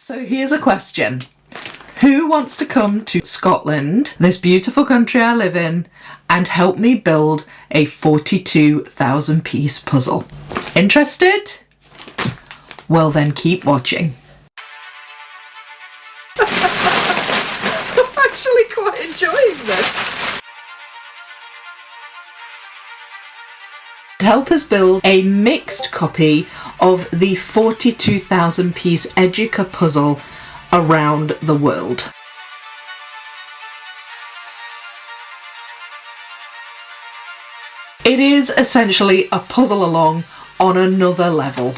So here's a question. Who wants to come to Scotland, this beautiful country I live in, and help me build a 42,000 piece puzzle? Interested? Well then keep watching. I'm actually quite enjoying this. Help us build a mixed copy of the 42,000 piece Educa puzzle around the world. It is essentially a puzzle along on another level.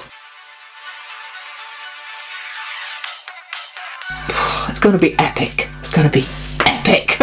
It's going to be epic. It's going to be epic.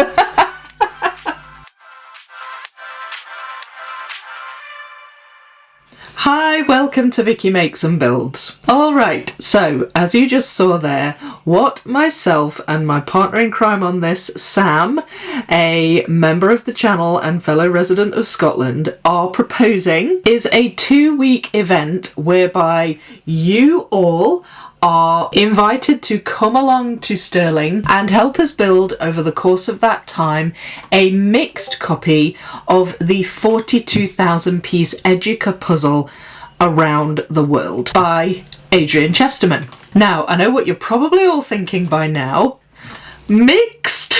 Hi, welcome to Vicky Makes and Builds. Alright, so as you just saw there, what myself and my partner in crime on this, Sam, a member of the channel and fellow resident of Scotland, are proposing is a 2-week event whereby you all are invited to come along to Stirling and help us build over the course of that time a mixed copy of the 42,000 piece Educa puzzle around the world by Adrian Chesterman. Now, I know what you're probably all thinking by now. Mixed!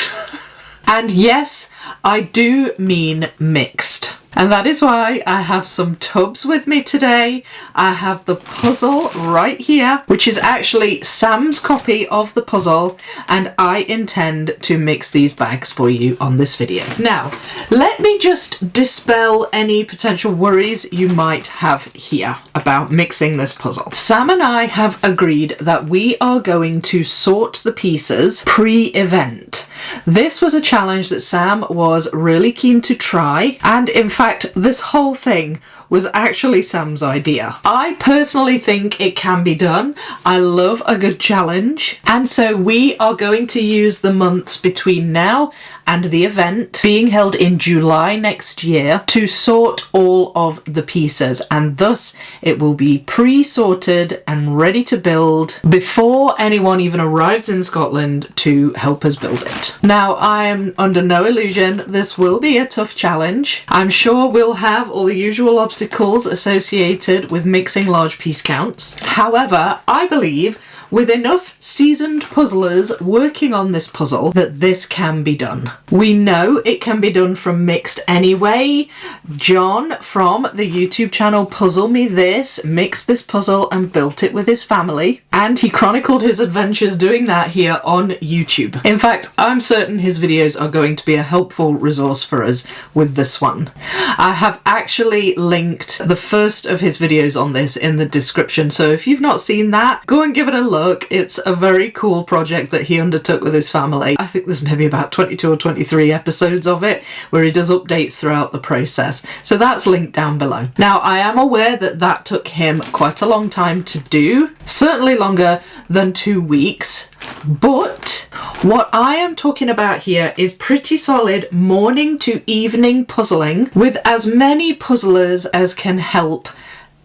And yes, I do mean mixed. And that is why I have some tubs with me today. I have the puzzle right here, which is actually Sam's copy of the puzzle, and I intend to mix these bags for you on this video. Now, let me just dispel any potential worries you might have here about mixing this puzzle. Sam and I have agreed that we are going to sort the pieces pre-event. This was a challenge that Sam was really keen to try, and in fact, this whole thing was actually Sam's idea. I personally think it can be done. I love a good challenge, and so we are going to use the months between now and the event being held in July next year to sort all of the pieces, and thus it will be pre-sorted and ready to build before anyone even arrives in Scotland to help us build it. Now, I am under no illusion this will be a tough challenge. I'm sure we'll have all the usual obstacles associated with mixing large piece counts. However, I believe with enough seasoned puzzlers working on this puzzle that this can be done. We know it can be done from mixed anyway. John from the YouTube channel Puzzle Me This mixed this puzzle and built it with his family, and he chronicled his adventures doing that here on YouTube. In fact, I'm certain his videos are going to be a helpful resource for us with this one. I have actually linked the first of his videos on this in the description, so if you've not seen that, go and give it a look. It's a very cool project that he undertook with his family. I think there's maybe about 22 or 23 episodes of it where he does updates throughout the process. So that's linked down below. Now, I am aware that that took him quite a long time to do, certainly longer than 2 weeks, but what I am talking about here is pretty solid morning to evening puzzling with as many puzzlers as can help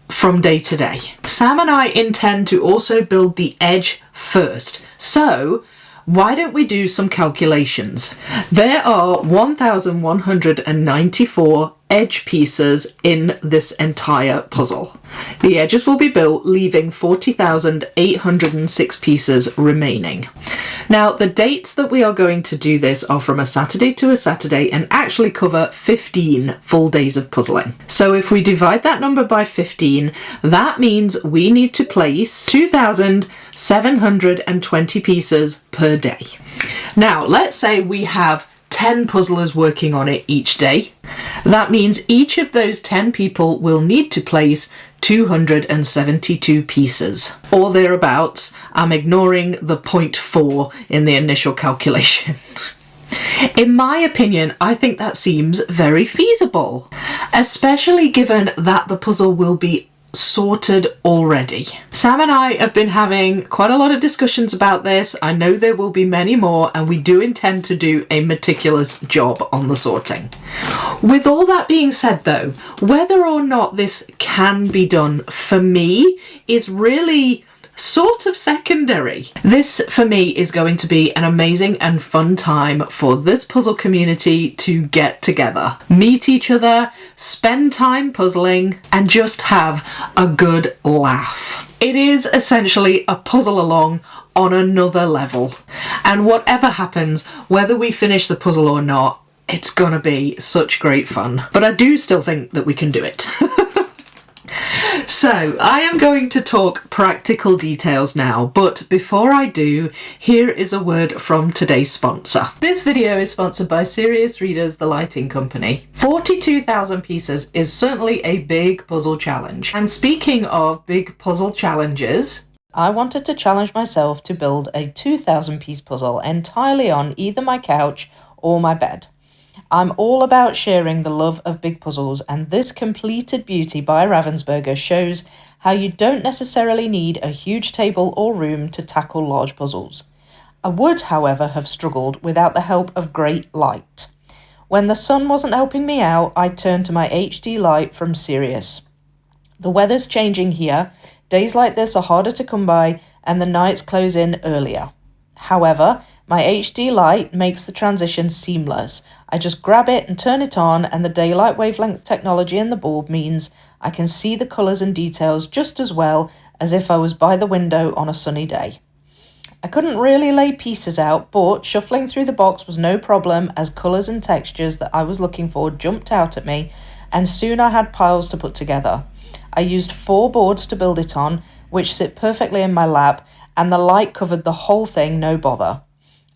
from day to day. Sam and I intend to also build the edge first, so why don't we do some calculations? There are 1,194 edge pieces in this entire puzzle. The edges will be built, leaving 40,806 pieces remaining. Now, the dates that we are going to do this are from a Saturday to a Saturday and actually cover 15 full days of puzzling. So if we divide that number by 15, that means we need to place 2,720 pieces per day. Now, let's say we have 10 puzzlers working on it each day. That means each of those 10 people will need to place 272 pieces, or thereabouts. I'm ignoring the 0.4 in the initial calculation. In my opinion, I think that seems very feasible, especially given that the puzzle will be sorted already. Sam and I have been having quite a lot of discussions about this. I know there will be many more, and we do intend to do a meticulous job on the sorting. With all that being said though, whether or not this can be done for me is really sort of secondary. This, for me, is going to be an amazing and fun time for this puzzle community to get together, meet each other, spend time puzzling, and just have a good laugh. It is essentially a puzzle along on another level. And whatever happens, whether we finish the puzzle or not, it's gonna be such great fun. But I do still think that we can do it. So, I am going to talk practical details now, but before I do, here is a word from today's sponsor. This video is sponsored by Serious Readers, the lighting company. 42,000 pieces is certainly a big puzzle challenge. And speaking of big puzzle challenges, I wanted to challenge myself to build a 2,000 piece puzzle entirely on either my couch or my bed. I'm all about sharing the love of big puzzles, and this completed beauty by Ravensburger shows how you don't necessarily need a huge table or room to tackle large puzzles. I would, however, have struggled without the help of great light. When the sun wasn't helping me out, I turned to my HD light from Sirius. The weather's changing here, days like this are harder to come by, and the nights close in earlier. However, my HD light makes the transition seamless. I just grab it and turn it on, and the daylight wavelength technology in the bulb means I can see the colours and details just as well as if I was by the window on a sunny day. I couldn't really lay pieces out, but shuffling through the box was no problem as colours and textures that I was looking for jumped out at me, and soon I had piles to put together. I used 4 boards to build it on, which sit perfectly in my lap, and the light covered the whole thing, no bother.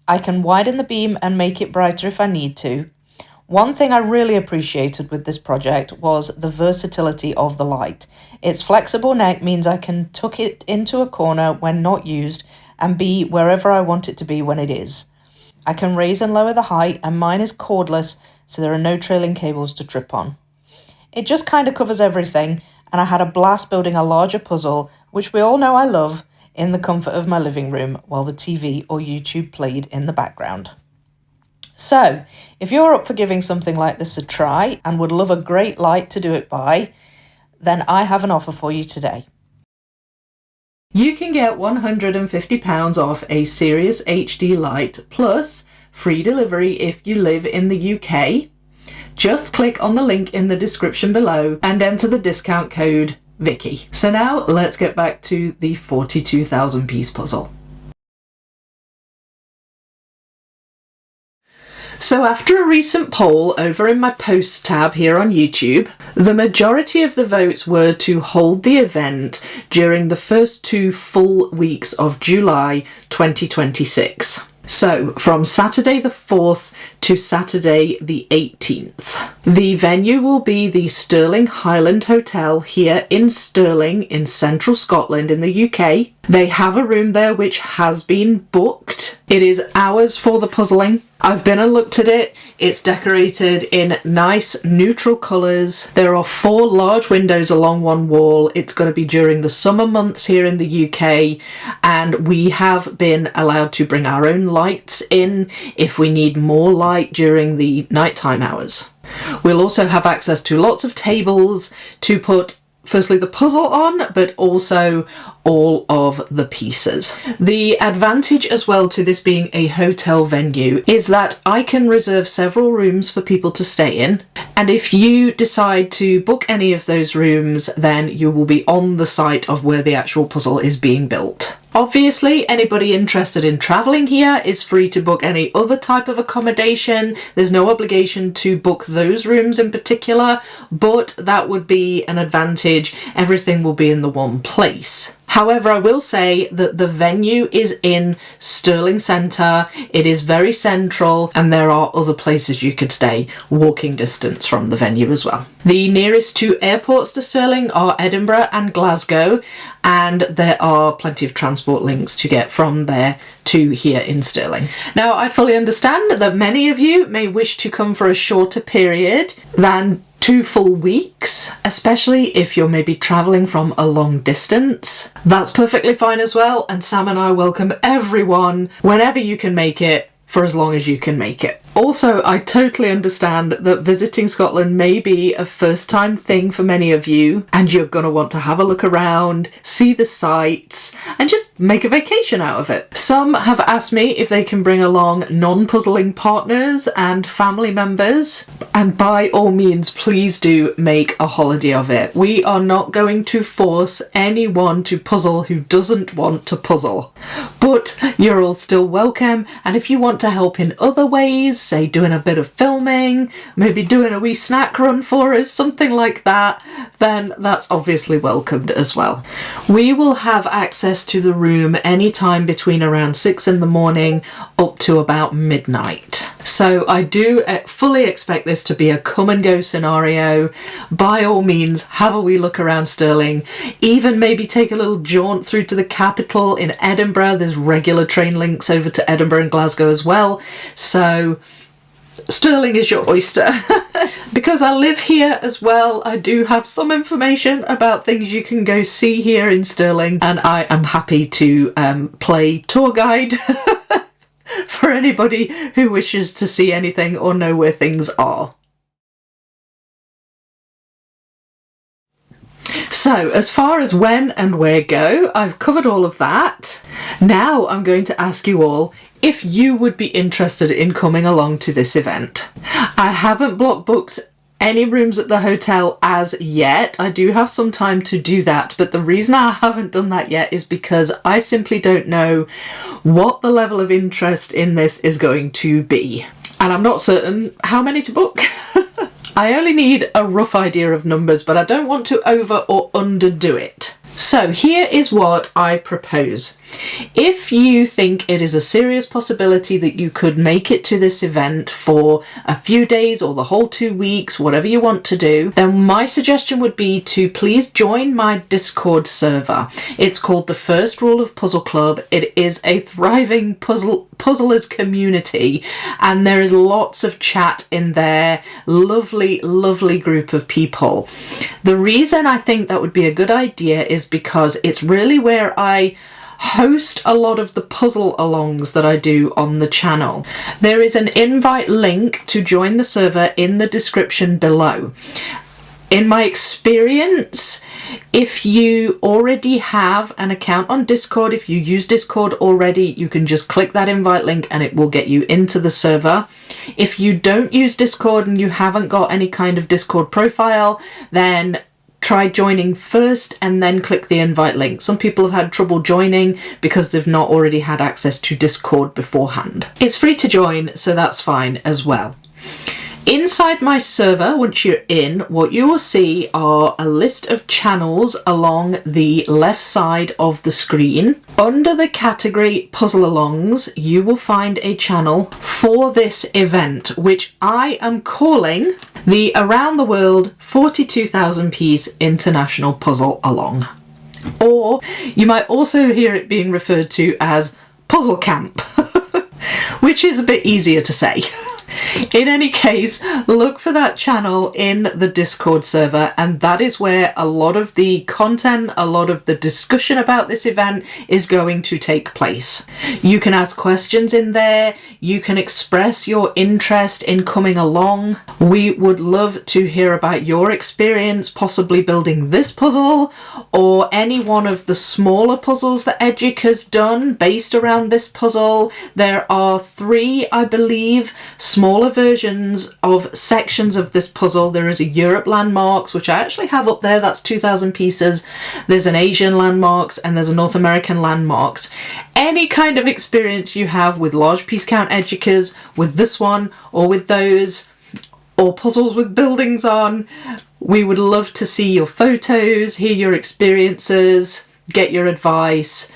I can widen the beam and make it brighter if I need to. One thing I really appreciated with this project was the versatility of the light. Its flexible neck means I can tuck it into a corner when not used and be wherever I want it to be when it is. I can raise and lower the height, and mine is cordless, so there are no trailing cables to trip on. It just kind of covers everything, and I had a blast building a larger puzzle, which we all know I love, in the comfort of my living room while the TV or YouTube played in the background. So, if you're up for giving something like this a try and would love a great light to do it by, then I have an offer for you today. You can get £150 off a Sirius HD light plus free delivery if you live in the UK. Just click on the link in the description below and enter the discount code Vicky. So now let's get back to the 42,000 piece puzzle. So after a recent poll over in my posts tab here on YouTube, the majority of the votes were to hold the event during the first 2 full weeks of July 2026. So from Saturday the 4th to Saturday the 18th. The venue will be the Stirling Highland Hotel here in Stirling in central Scotland in the UK. They have a room there which has been booked. It is hours for the puzzling. I've been and looked at it. It's decorated in nice neutral colours. There are 4 large windows along one wall. It's going to be during the summer months here in the UK, and we have been allowed to bring our own lights in if we need more light during the nighttime hours. We'll also have access to lots of tables to put firstly the puzzle on, but also all of the pieces. The advantage as well to this being a hotel venue is that I can reserve several rooms for people to stay in, and if you decide to book any of those rooms, then you will be on the site of where the actual puzzle is being built. Obviously, anybody interested in travelling here is free to book any other type of accommodation. There's no obligation to book those rooms in particular, but that would be an advantage. Everything will be in the one place. However, I will say that the venue is in Stirling Centre. It is very central, and there are other places you could stay walking distance from the venue as well. The nearest 2 airports to Stirling are Edinburgh and Glasgow, and there are plenty of transport links to get from there to here in Stirling. Now, I fully understand that many of you may wish to come for a shorter period than 2 full weeks, especially if you're maybe travelling from a long distance. That's perfectly fine as well, and Sam and I welcome everyone whenever you can make it, for as long as you can make it. Also, I totally understand that visiting Scotland may be a first-time thing for many of you, and you're going to want to have a look around, see the sights, and just make a vacation out of it. Some have asked me if they can bring along non-puzzling partners and family members, and by all means, please do make a holiday of it. We are not going to force anyone to puzzle who doesn't want to puzzle, but you're all still welcome, and if you want to help in other ways, say doing a bit of filming, maybe doing a wee snack run for us, something like that, then that's obviously welcomed as well. We will have access to the room anytime between around 6 in the morning up to about midnight. So I do fully expect this to be a come and go scenario. By all means, have a wee look around Stirling, even maybe take a little jaunt through to the capital in Edinburgh. There's regular train links over to Edinburgh and Glasgow as well. So Stirling is your oyster. Because I live here as well, I do have some information about things you can go see here in Stirling, and I am happy to play tour guide for anybody who wishes to see anything or know where things are. So, as far as when and where go, I've covered all of that. Now I'm going to ask you all if you would be interested in coming along to this event. I haven't block booked any rooms at the hotel as yet. I do have some time to do that, but the reason I haven't done that yet is because I simply don't know what the level of interest in this is going to be. And I'm not certain how many to book. I only need a rough idea of numbers, but I don't want to over or underdo it. So here is what I propose. If you think it is a serious possibility that you could make it to this event for a few days or the whole 2 weeks, whatever you want to do, then my suggestion would be to please join my Discord server. It's called the First Rule of Puzzle Club. It is a thriving puzzlers community, and there is lots of chat in there. Lovely, lovely group of people. The reason I think that would be a good idea is because it's really where I host a lot of the puzzle alongs that I do on the channel. There is an invite link to join the server in the description below. In my experience, if you already have an account on Discord, if you use Discord already, you can just click that invite link and it will get you into the server. If you don't use Discord and you haven't got any kind of Discord profile, then try joining first and then click the invite link. Some people have had trouble joining because they've not already had access to Discord beforehand. It's free to join, so that's fine as well. Inside my server, once you're in, what you will see are a list of channels along the left side of the screen. Under the category Puzzle Alongs, you will find a channel for this event, which I am calling the Around the World 42,000 Piece International Puzzle Along. Or you might also hear it being referred to as Puzzle Camp, which is a bit easier to say. In any case, look for that channel in the Discord server, and that is where a lot of the content, a lot of the discussion about this event is going to take place. You can ask questions in there, you can express your interest in coming along. We would love to hear about your experience possibly building this puzzle or any one of the smaller puzzles that Educ has done based around this puzzle. There are 3, I believe, smaller versions of sections of this puzzle. There is a Europe landmarks, which I actually have up there, that's 2,000 pieces. There's an Asian landmarks and there's a North American landmarks. Any kind of experience you have with large piece count educas, with this one or with those, or puzzles with buildings on, we would love to see your photos, hear your experiences, get your advice.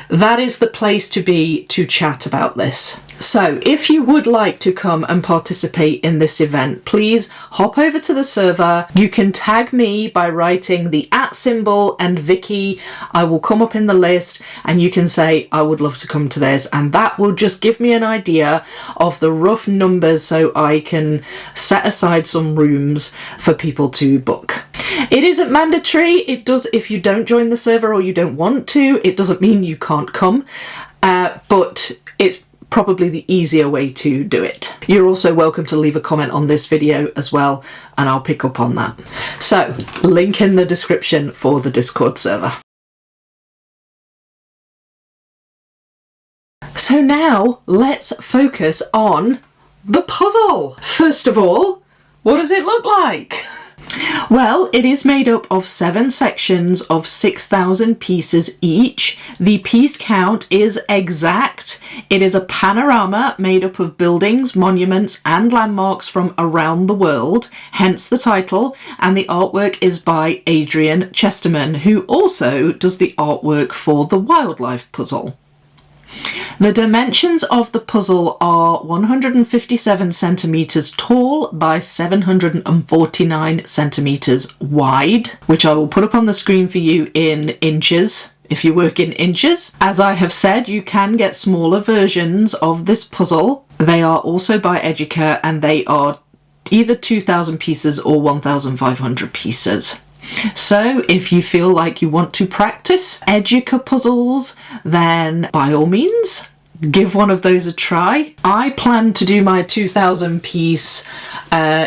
That is the place to be to chat about this. So if you would like to come and participate in this event, please hop over to the server. You can tag me by writing the @ symbol and Vicky. I will come up in the list and you can say, I would love to come to this. And that will just give me an idea of the rough numbers so I can set aside some rooms for people to book. It isn't mandatory. It does, if you don't join the server or you don't want to, it doesn't mean you can't come. But it's probably the easier way to do it. You're also welcome to leave a comment on this video as well, and I'll pick up on that. So, link in the description for the Discord server. So now let's focus on the puzzle. First of all, what does it look like? Well, it is made up of 7 sections of 6,000 pieces each. The piece count is exact. It is a panorama made up of buildings, monuments and landmarks from around the world, hence the title, and the artwork is by Adrian Chesterman, who also does the artwork for the wildlife puzzle. The dimensions of the puzzle are 157 centimetres tall by 749 centimetres wide, which I will put up on the screen for you in inches if you work in inches. As I have said, you can get smaller versions of this puzzle. They are also by Educa and they are either 2,000 pieces or 1,500 pieces. So if you feel like you want to practice Educa puzzles, then by all means give one of those a try. I plan to do my 2,000 piece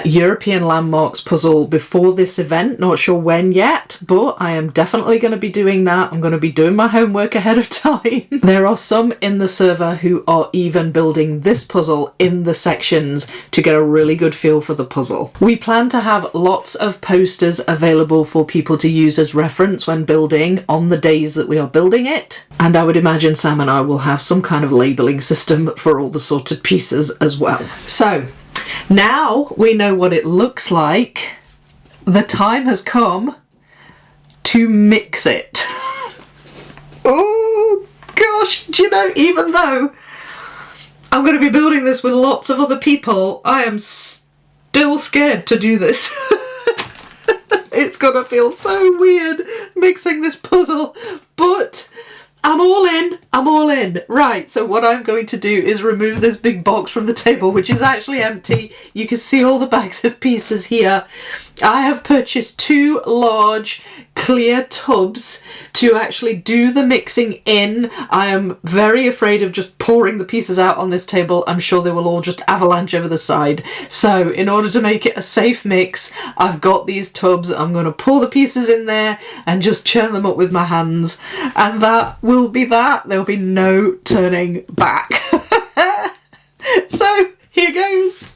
European landmarks puzzle before this event, not sure when yet, but I am definitely going to be doing that. I'm going to be doing my homework ahead of time. There are some in the server who are even building this puzzle in the sections to get a really good feel for the puzzle. We plan to have lots of posters available for people to use as reference when building on the days that we are building it, and I would imagine Sam and I will have some kind of labelling system for all the sorted pieces as well. So now we know what it looks like. The time has come to mix it. Oh gosh, do you know, even though I'm going to be building this with lots of other people, I am still scared to do this. It's going to feel so weird mixing this puzzle, but I'm all in, I'm all in. Right, so what I'm going to do is remove this big box from the table, which is actually empty. You can see all the bags of pieces here. I have purchased 2 large clear tubs to actually do the mixing in. I am very afraid of just pouring the pieces out on this table. I'm sure they will all just avalanche over the side. So in order to make it a safe mix, I've got these tubs. I'm going to pour the pieces in there and just churn them up with my hands. And that will be that. There'll be no turning back. So here goes.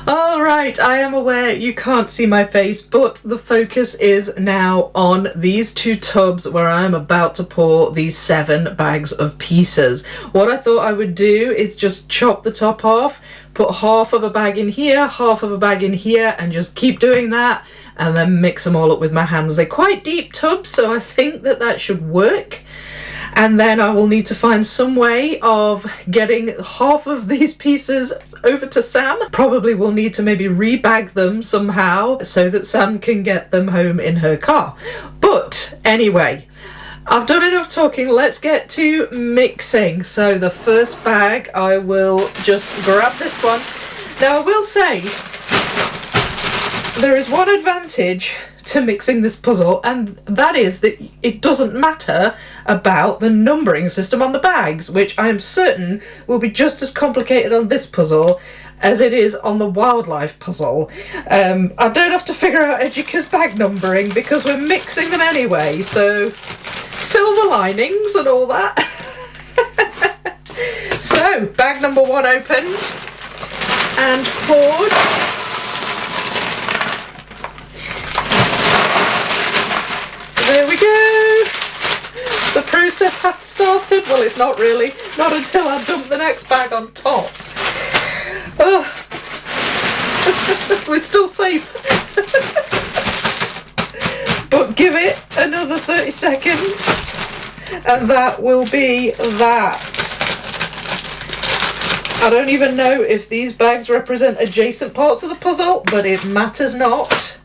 Alright, I am aware you can't see my face, but the focus is now on these 2 tubs where I am about to pour these 7 bags of pieces. What I thought I would do is just chop the top off, put half of a bag in here, half of a bag in here, and just keep doing that, and then mix them all up with my hands. They're quite deep tubs, so I think that that should work. And then I will need to find some way of getting half of these pieces over to Sam. Probably will need to maybe rebag them somehow so that Sam can get them home in her car. But anyway, I've done enough talking. Let's get to mixing. So the first bag, I will just grab this one. Now I will say, there is one advantage to mixing this puzzle, and that is that it doesn't matter about the numbering system on the bags, which I am certain will be just as complicated on this puzzle as it is on the wildlife puzzle. I don't have to figure out Educa's bag numbering because we're mixing them anyway, so silver linings and all that. So bag number 1 opened and poured. There we go. The process hath started. Well, it's not really. Not until I dump the next bag on top. Oh. We're still safe. But give it another 30 seconds and that will be that. I don't even know if these bags represent adjacent parts of the puzzle, but it matters not.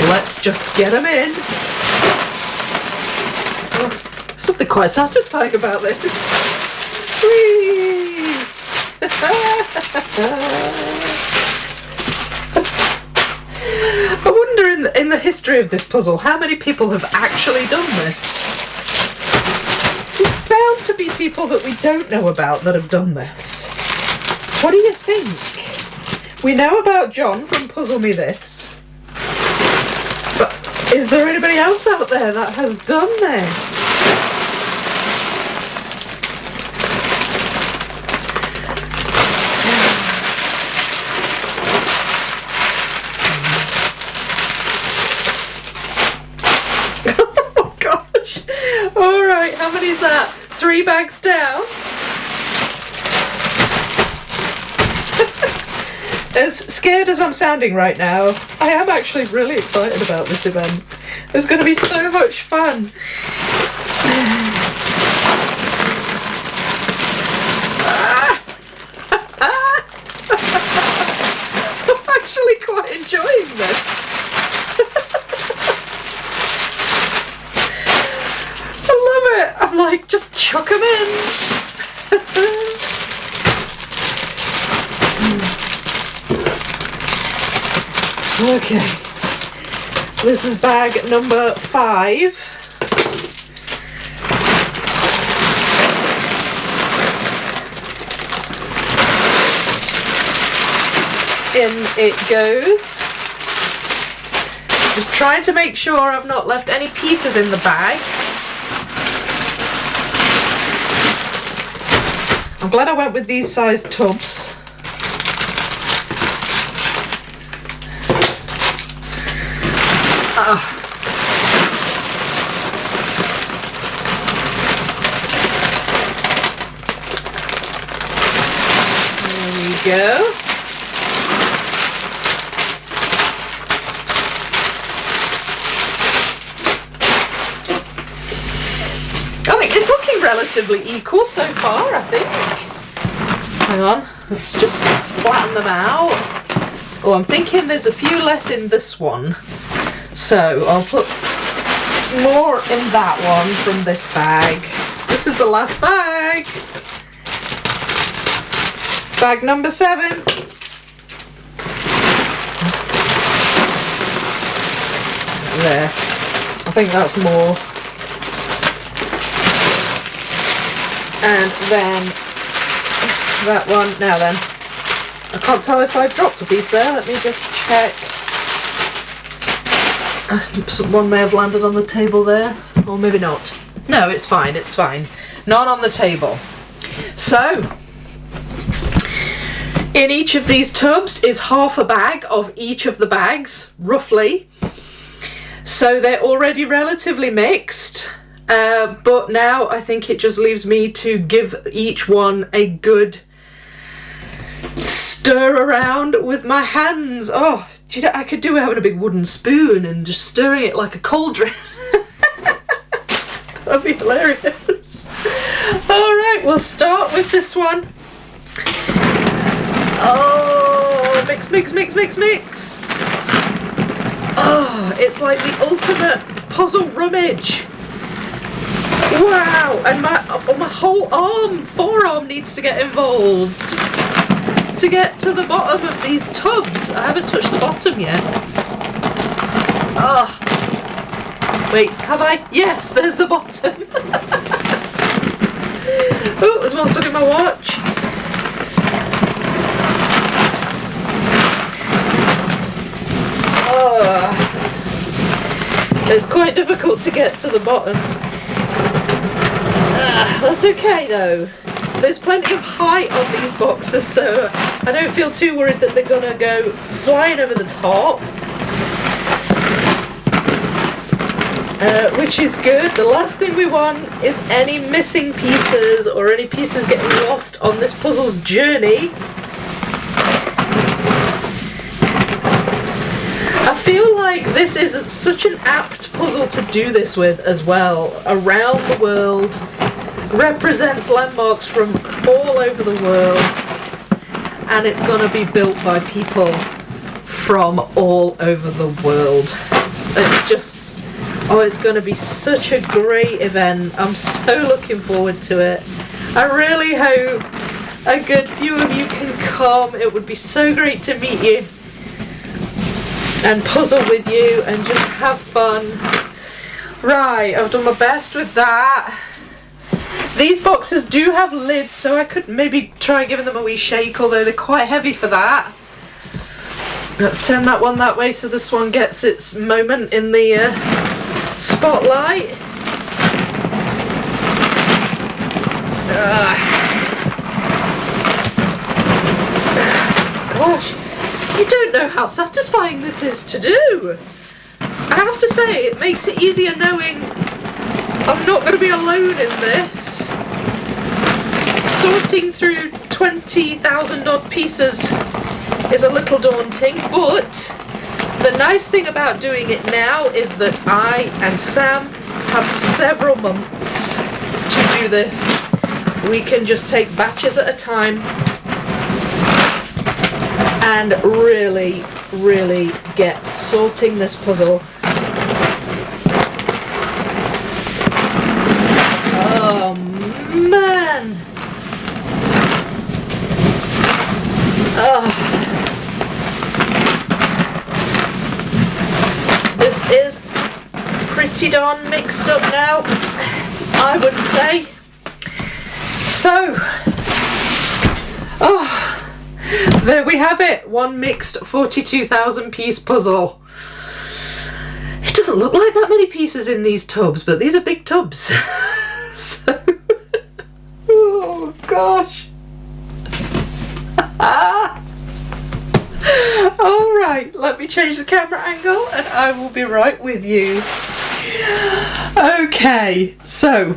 Let's just get them in. Something quite satisfying about this. Whee! I wonder in the history of this puzzle how many people have actually done this. people that we don't know about that have done this. What do you think? We know about John from Puzzle Me This. But is there anybody else out there that has done this? Oh gosh. Alright, how many is that? 3 bags down. As scared as I'm sounding right now, I am actually really excited about this event. It's going to be so much fun. I'm actually quite enjoying this. I love it. I'm like, just chuck them in. Okay, this is bag number 5. In it goes. Just trying to make sure I've not left any pieces in the bags. I'm glad I went with these size tubs. There we go. I think it's looking relatively equal so far, I think. Hang on, let's just flatten them out. Oh, I'm thinking there's a few less in this one. So I'll put more in that one from this bag. This is the last bag. Bag number 7. There. I think that's more. And then that one. Now then. I can't tell if I've dropped a piece there. Let me just check. One may have landed on the table there, or maybe not. No, it's fine, it's fine. Not on the table. So, in each of these tubs is half a bag of each of the bags, roughly. So they're already relatively mixed, but now I think it just leaves me to give each one a good stir around with my hands. Oh, do you know, I could do having a big wooden spoon and just stirring it like a cauldron. That'd be hilarious. Alright, we'll start with this one. Oh, mix, mix, mix, mix, mix. Oh, it's like the ultimate puzzle rummage. Wow, and my whole forearm needs to get involved to get to the bottom of these tubs. I haven't touched the bottom yet. Oh. Wait, have I? Yes, there's the bottom. Oh, there's one stuck in my watch. Oh. It's quite difficult to get to the bottom. That's okay though. There's plenty of height on these boxes, so I don't feel too worried that they're gonna go flying over the top. Which is good. The last thing we want is any missing pieces or any pieces getting lost on this puzzle's journey. I feel like this is such an apt puzzle to do this with as well. Around the world, represents landmarks from all over the world, and it's going to be built by people from all over the world. It's just, oh, it's going to be such a great event. I'm so looking forward to it. I really hope a good few of you can come. It would be so great to meet you and puzzle with you and just have fun. Right, I've done my best with that. These boxes do have lids, so I could maybe try giving them a wee shake, although they're quite heavy for that. Let's turn that one that way so this one gets its moment in the spotlight. Gosh, you don't know how satisfying this is to do. I have to say, it makes it easier knowing I'm not going to be alone in this. Sorting through 20,000 odd pieces is a little daunting, but the nice thing about doing it now is that I and Sam have several months to do this. We can just take batches at a time and really, really get sorting this puzzle. Oh man! This is pretty darn mixed up now, I would say. So, there we have it, one mixed 42,000 piece puzzle. It doesn't look like that many pieces in these tubs, but these are big tubs. So, oh gosh. Alright, let me change the camera angle and I will be right with you. Okay, so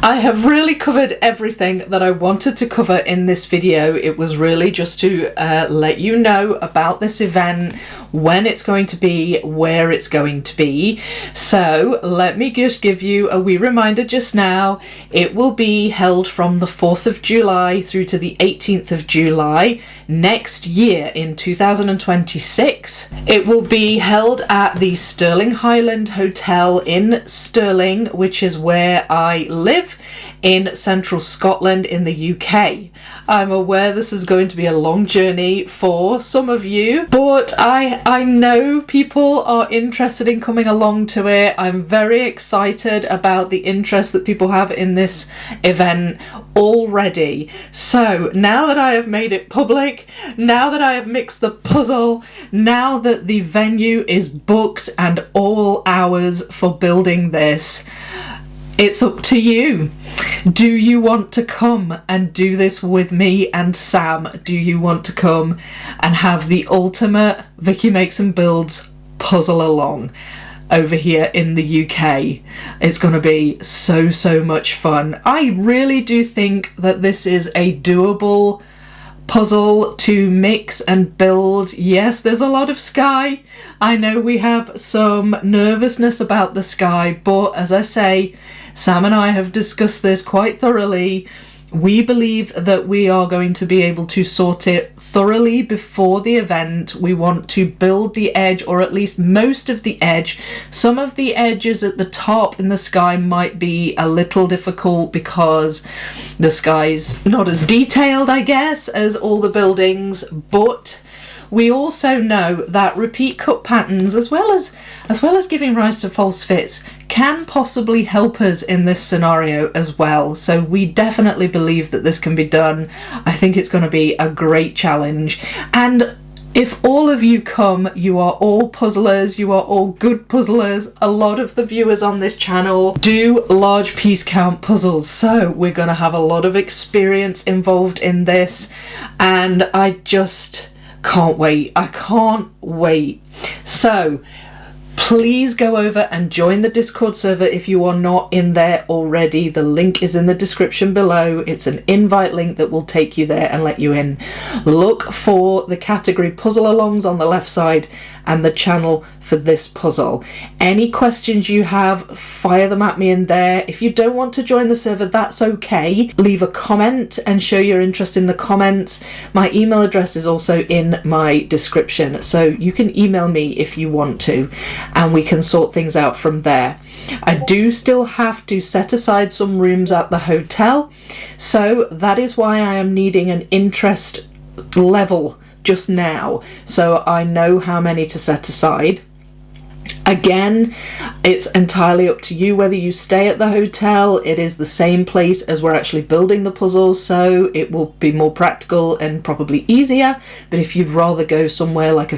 I have really covered everything that I wanted to cover in this video. It was really just to let you know about this event, when it's going to be, where it's going to be. So let me just give you a wee reminder just now. It will be held from the 4th of July through to the 18th of July next year in 2026. It will be held at the Stirling Highland Hotel in Stirling, which is where I live in central Scotland in the UK. I'm aware this is going to be a long journey for some of you, but I know people are interested in coming along to it. I'm very excited about the interest that people have in this event already. So now that I have made it public, now that I have mixed the puzzle, now that the venue is booked and all hours for building this, it's up to you. Do you want to come and do this with me and Sam? Do you want to come and have the ultimate Vicky Makes and Builds puzzle along over here in the UK? It's going to be so much fun. I really do think that this is a doable puzzle to mix and build. Yes, there's a lot of sky. I know we have some nervousness about the sky, but as I say, Sam and I have discussed this quite thoroughly. We believe that we are going to be able to sort it thoroughly before the event. We want to build the edge, or at least most of the edge. Some of the edges at the top in the sky might be a little difficult because the sky's not as detailed, I guess, as all the buildings, but we also know that repeat cut patterns, as well as giving rise to false fits, can possibly help us in this scenario as well. So we definitely believe that this can be done. I think it's going to be a great challenge. And if all of you come, you are all puzzlers, you are all good puzzlers. A lot of the viewers on this channel do large piece count puzzles, so we're going to have a lot of experience involved in this, and I just can't wait. I can't wait. So please go over and join the Discord server if you are not in there already. The link is in the description below. It's an invite link that will take you there and let you in. Look for the category puzzle alongs on the left side and the channel for this puzzle. Any questions you have, fire them at me in there. If you don't want to join the server, that's okay. Leave a comment and show your interest in the comments. My email address is also in my description, so you can email me if you want to, and we can sort things out from there. I do still have to set aside some rooms at the hotel, so that is why I am needing an interest level just now, so I know how many to set aside. Again, it's entirely up to you whether you stay at the hotel. It is the same place as we're actually building the puzzle, so it will be more practical and probably easier. But if you'd rather go somewhere like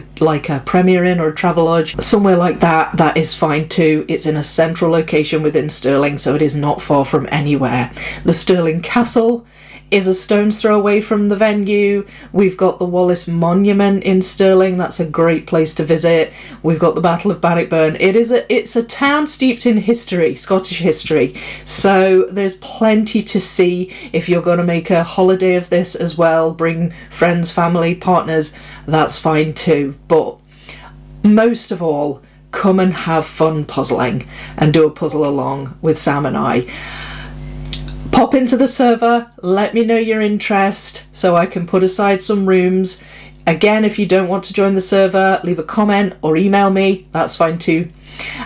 a Premier Inn or a Travelodge, somewhere like that, that is fine too. It's in a central location within Stirling, so it is not far from anywhere. The Stirling Castle is a stone's throw away from the venue. We've got the Wallace Monument in Stirling. That's a great place to visit. We've got the Battle of Bannockburn. It's a town steeped in history, Scottish history. So there's plenty to see if you're going to make a holiday of this as well. Bring friends, family, partners. That's fine too. But most of all, come and have fun puzzling and do a puzzle along with Sam and I. Pop into the server, let me know your interest so I can put aside some rooms. Again, if you don't want to join the server, leave a comment or email me, that's fine too.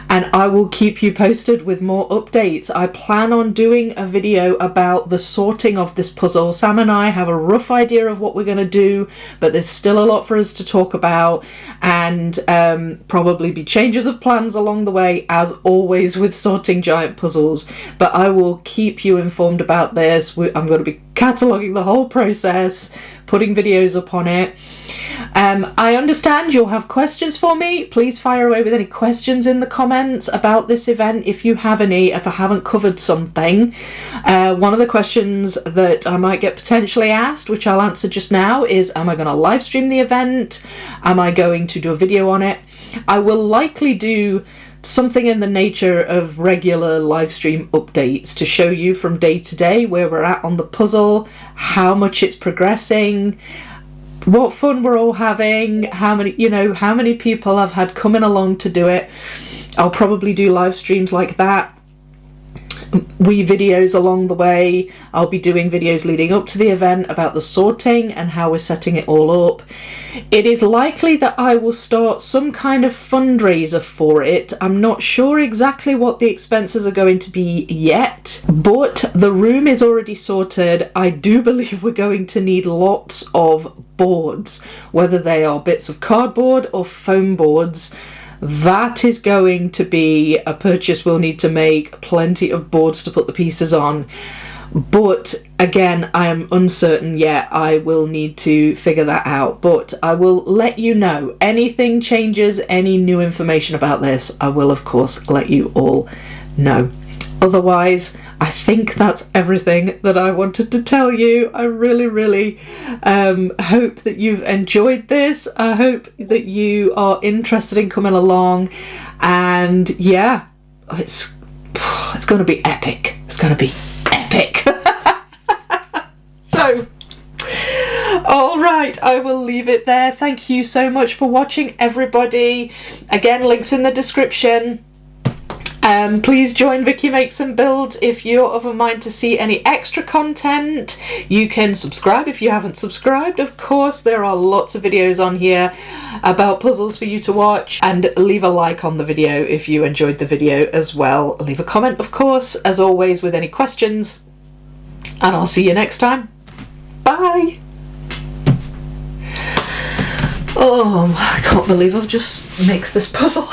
And I will keep you posted with more updates. I plan on doing a video about the sorting of this puzzle. Sam and I have a rough idea of what we're going to do, but there's still a lot for us to talk about, and probably be changes of plans along the way, as always with sorting giant puzzles. But I will keep you informed about this. I'm going to be cataloguing the whole process, putting videos up on it. I understand you'll have questions for me. Please fire away with any questions in the comments about this event if you have any, if I haven't covered something. One of the questions that I might get potentially asked, which I'll answer just now, is am I going to live stream the event? Am I going to do a video on it? I will likely do something in the nature of regular live stream updates to show you from day to day where we're at on the puzzle, how much it's progressing, what fun we're all having, how many people I've had coming along to do it. I'll probably do live streams like that, wee videos along the way. I'll be doing videos leading up to the event about the sorting and how we're setting it all up. It is likely that I will start some kind of fundraiser for it. I'm not sure exactly what the expenses are going to be yet, but the room is already sorted. I do believe we're going to need lots of boards, whether they are bits of cardboard or foam boards. That is going to be a purchase we'll need to make, plenty of boards to put the pieces on. But again, I am uncertain yet. I will need to figure that out, but I will let you know. Anything changes, any new information about this, I will of course let you all know. Otherwise, I think that's everything that I wanted to tell you. I really hope that you've enjoyed this. I hope that you are interested in coming along, and yeah, it's going to be epic. It's going to be epic. So, all right, I will leave it there. Thank you so much for watching, everybody. Again, links in the description. Please join Vicky Makes and Builds if you're of a mind to see any extra content. You can subscribe if you haven't subscribed. Of course, there are lots of videos on here about puzzles for you to watch, and leave a like on the video if you enjoyed the video as well. Leave a comment, of course, as always, with any questions, and I'll see you next time. Bye! Oh, I can't believe I've just mixed this puzzle.